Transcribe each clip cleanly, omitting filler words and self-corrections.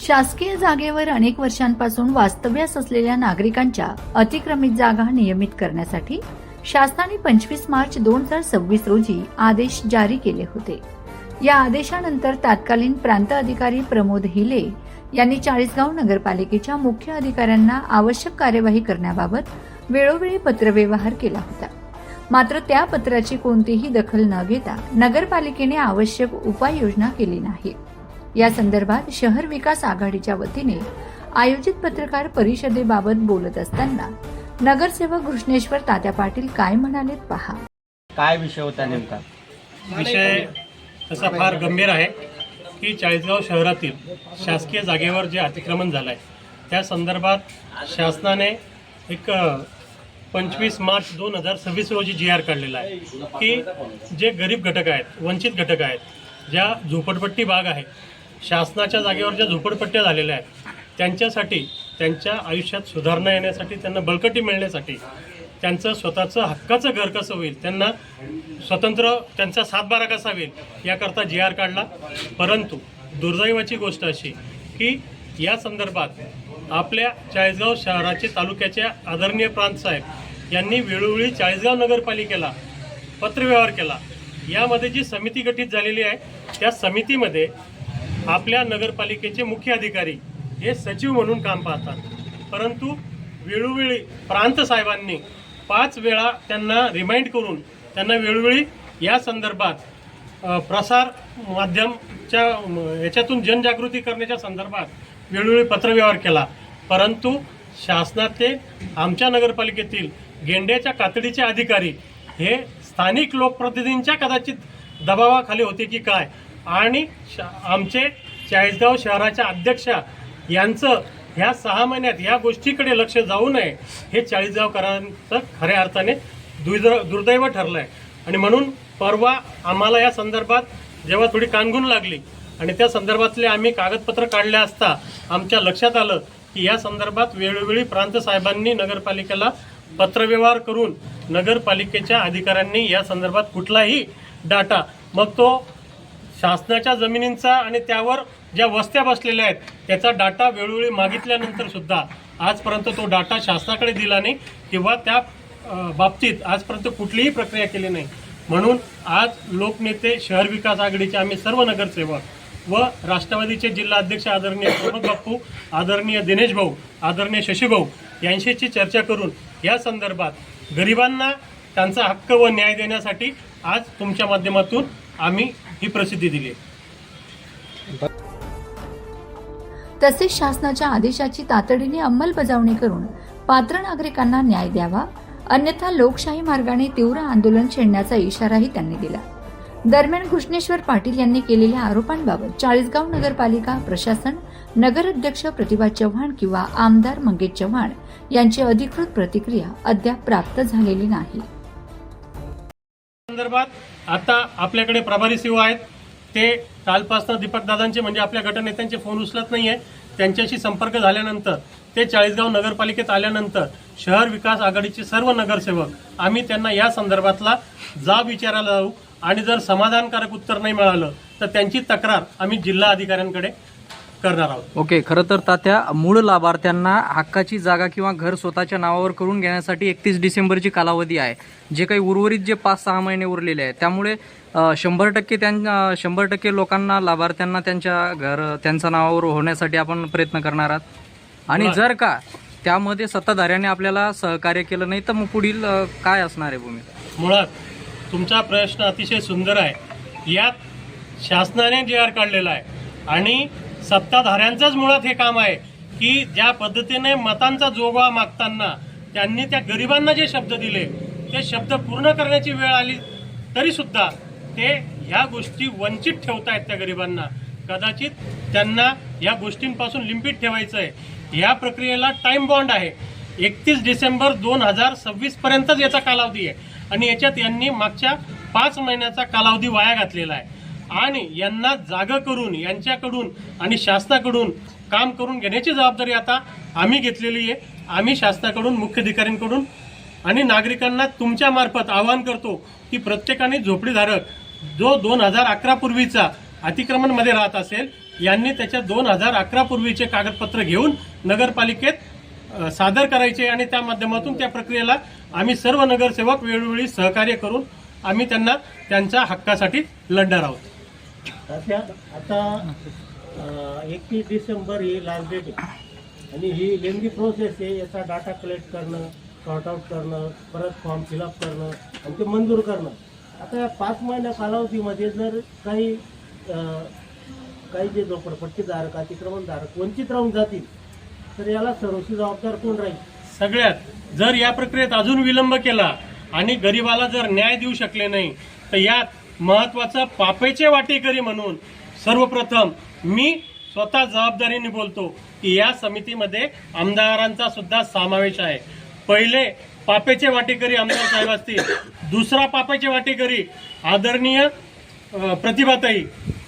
शासकीय जागेवर अनेक वर्षांपासून वास्तव्यास असलेल्या नागरिकांच्या अतिक्रमित जागा नियमित करण्यासाठी शासनाने 25 मार्च 2026 रोजी आदेश जारी केले होते। या आदेशानंतर तत्कालीन प्रांत अधिकारी प्रमोद हिले यांनी चाळीसगाव नगरपालिकेच्या मुख्य अधिकाऱ्यांना आवश्यक कार्यवाही करण्याबाबत वेळोवेळी पत्रव्यवहार केला होता। मात्र त्या पत्राची कोणतीही दखल न घेता नगरपालिकेने आवश्यक उपाययोजना केली नाही। या संदर्भात शहर विकास आघाडीच्या वतीने आयोजित पत्रकार परिषदेबाबत बोलत असताना नगरसेवक घृष्णेश्वर तात्या पाटील काय म्हणाले पहा। काय विषय होता नेमका? विषय तसा फार गंभीर आहे की चाळीसगाव शहरातील शासकीय जागेवर जे अतिक्रमण झालं आहे त्या संदर्भात शासनाने एक 25 मार्च 2026 रोजी GR काढलेला आहे की जे गरीब घटक आहेत, वंचित घटक आहेत, ज्या झोपडपट्टी भाग आहे, शासनाच्या जागेवर ज्या झोपडपट्ट्या झालेल्या आहेत त्यांच्यासाठी त्यांच्या आयुष्यात सुधारणा येण्यासाठी, त्यांना बळकटी मिळण्यासाठी, त्यांचं स्वतःचं हक्काचं घर कसं होईल, त्यांना स्वतंत्र त्यांचा सातबारा कसा होईल याकरता GR काढला। परंतु दुर्दैवाची गोष्ट अशी की या संदर्भात आपल्या चाळीसगाव शहराचे तालुक्याचे आदरणीय प्रांत साहेब यांनी वेळोवेळी चाळीसगाव नगरपालिकेला पत्रव्यवहार केला। यामध्ये जी समिती गठीत झालेली आहे त्या समितीमध्ये आपल्या नगरपालिकेचे मुख्य अधिकारी हे सचिव म्हणून काम पाहतात। परंतु वेळोवेळी प्रांत साहेबांनी 5 वेळा त्यांना रिमाइंड करून त्यांना वेळोवेळी या संदर्भात प्रसार माध्यमच्या याच्यातून जनजागृती करण्याच्या संदर्भात वेळोवेळी पत्रव्यवहार केला। परंतु शासनातले आमच्या नगरपालिकेतील गेंड्याच्या कातडीचे अधिकारी हे स्थानिक लोकप्रतिनिधींच्या कदाचित दबावाखाली होते की काय, आणि आमचे चाळीसगाव शहराच्या अध्यक्षा यांचं ह्या 6 महिन्यात या गोष्टीकडे लक्ष जाऊ नये हे चाळीसगावकरांचं खऱ्या अर्थाने दुर्दैव ठरलं आहे। आणि म्हणून परवा आम्हाला या संदर्भात जेव्हा थोडी कानगुण लागली आणि त्या संदर्भातले आम्ही कागदपत्र काढले असता आमच्या लक्षात आलं की या संदर्भात वेळोवेळी प्रांत साहेबांनी नगरपालिकेला पत्रव्यवहार करून नगरपालिकेच्या अधिकाऱ्यांनी या संदर्भात कुठलाही डाटा, मग तो शासनाच्या जमिनींचा आणि त्यावर ज्या वस्त्या बसलेल्या आहेत त्याचा डाटा वेळोवेळी मागितल्यानंतर सुद्धा आजपर्यंत तो डाटा शासनाकडे दिला नाही किंवा त्या बाबतीत आजपर्यंत कुठलीही प्रक्रिया केली नाही। म्हणून आज लोकनेते, शहर विकास आघाडीचे आम्ही सर्व नगरसेवक व राष्ट्रवादीचे जिल्हा अध्यक्ष आदरणीय प्रमोद बाप्पू, आदरणीय दिनेश भाऊ, आदरणीय शशी भाऊ यांच्याशी चर्चा करून या संदर्भात गरिबांना त्यांचा हक्क व न्याय देण्यासाठी आज तुमच्या माध्यमातून आम्ही ही प्रसिद्धी दिली। तसेच शासनाच्या आदेशाची तातडीने अंमलबजावणी करून पात्र नागरिकांना न्याय द्यावा, अन्यथा लोकशाही मार्गाने तीव्र आंदोलन छेडण्याचा इशाराही त्यांनी दिला। दरम्यान घृष्णेश्वर पाटील यांनी केलेल्या आरोपांबाबत चाळीसगाव नगरपालिका प्रशासन, नगराध्यक्ष प्रतिभा चव्हाण किंवा आमदार मंगेश चव्हाण यांची अधिकृत प्रतिक्रिया अद्याप प्राप्त झालेली नाही। संदर्भात आता आपल्याकडे प्रभारी सीओ आहेत, ते कालपासून दीपक दादांचे म्हणजे आपल्या गटनेत्यांचे फोन उचलत नाहीये। त्यांच्याशी संपर्क झाल्यानंतर ते चाळीसगाव नगरपालिकेत आल्यानंतर शहर विकास आघाडीचे सर्व नगरसेवक आम्ही त्यांना या संदर्भातला जाब विचारायला जाऊ आणि जर समाधानकारक उत्तर नाही मिळालं तर त्यांची तक्रार आम्ही जिल्हा अधिकाऱ्यांकडे करणार आहोत। ओके, खरं तर तात्या, मूळ लाभार्थ्यांना हक्काची जागा किंवा घर स्वतःच्या नावावर करून घेण्यासाठी 31 डिसेंबरची कालावधी आहे। जे काही उर्वरित जे 5-6 महिने उरलेले आहेत त्यामुळे 100% लोकांना, लाभार्थ्यांना त्यांच्या घर त्यांच्या नावावर होण्यासाठी आपण प्रयत्न करणार आहात। आणि जर का त्यामध्ये सत्ताधाऱ्यांनी आपल्याला सहकार्य केलं नाही तर मग पुढील काय असणार आहे भूमिका? मुळात तुमचा प्रश्न अतिशय सुंदर आहे। यात शासनाने GR काढलेला आहे आणि सत्ताधाऱ्यांचंच मुळात हे काम आहे की ज्या पद्धतीने मतांचा जोगवा मागताना त्यांनी त्या गरिबांना जे शब्द दिले ते शब्द पूर्ण करण्याची वेळ आली तरी सुद्धा ते ह्या गोष्टी वंचित ठेवतायत त्या गरिबांना। कदाचित त्यांना या गोष्टींपासून लिंपित ठेवायचं आहे। या प्रक्रियेला टाइम बॉन्ड आहे, 31 डिसेंबर 2026 पर्यंतच याचा कालावधी आहे आणि याच्यात यांनी मागच्या 5 महिन्याचा कालावधी वाया घातलेला आहे आणि यांना जागा करून यांच्याकडून आणि शासनाकडून काम करून घेण्याची जबाबदारी आता आम्ही घेतलेली आहे। आम्ही शासनाकडून, मुख्य अधिकाऱ्यांकडून आणि नागरिकांना तुमच्या मार्फत आवाहन करतो की प्रत्येकाने झोपडीधारक जो 2011 पूर्वीचा अतिक्रमण मध्ये राहत असेल यांनी त्याच्या 2011 पूर्वीचे कागदपत्र घेऊन नगरपालिकेत सादर करायचे आणि त्या माध्यमातून त्या प्रक्रियेला आम्ही सर्व नगरसेवक वेळोवेळी सहकार्य करून आम्ही त्यांना त्यांच्या हक्कासाठी लढणार आहोत. आता 31 डिसेंबर ही लास्ट डेट आहे आणि ही लेंदी प्रोसेस आहे. याचा डाटा कलेक्ट करणं, सॉर्ट आउट करणं, परत फॉर्म फिलअप करणं आणि ते मंजूर करणं. आता या 5 महिन्या कालावधीमध्ये जर काही जे झोपडपट्टीधारक अतिक्रमणधारक वंचित राहून जातील तर याला सर्वस्वी जबाबदार कोण राहील? सगळ्यात जर या प्रक्रियेत अजून विलंब केला आणि गरिबाला जर न्याय देऊ शकले नाही तर यात महत्वाचं पापेचे वाटेकरी म्हणून सर्वप्रथम मी स्वतः जबाबदारीने बोलतो की या समितीमध्ये आमदारांचा सुद्धा समावेश आहे. पहिले पापेचे वाटेकरी आमदार साहेब असतील, दुसरा पापेचे वाटेकरी आदरणीय प्रतिभाताई,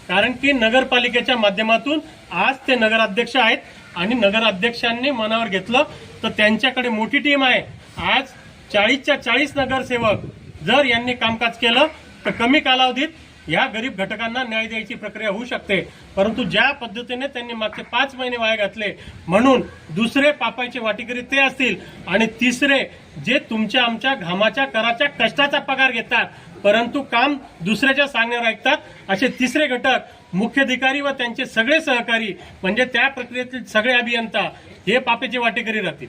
कारण की नगरपालिकेच्या माध्यमातून आज ते नगराध्यक्ष आहेत आणि नगराध्यक्षांनी मनावर घेतलं तर त्यांच्याकडे मोठी टीम आहे. आज 40च्या 40 नगरसेवक जर यांनी कामकाज केलं तर कमी कालावधीत या गरीब घटकांना न्याय द्यायची प्रक्रिया होऊ शकते. परंतु ज्या पद्धतीने त्यांनी मागचे 5 महिने वाया घातले म्हणून दुसरे पापाचे वाटेकरी ते असतील आणि तिसरे जे तुमच्या आमच्या घामाच्या कराच्या कष्टाचा पगार घेतात परंतु काम दुसऱ्याच्या सांगण्यावर ऐकतात असे तिसरे घटक मुख्याधिकारी व त्यांचे सगळे सहकारी म्हणजे त्या प्रक्रियेतील सगळे अभियंता हे पापेचे वाटेकरी राहतील.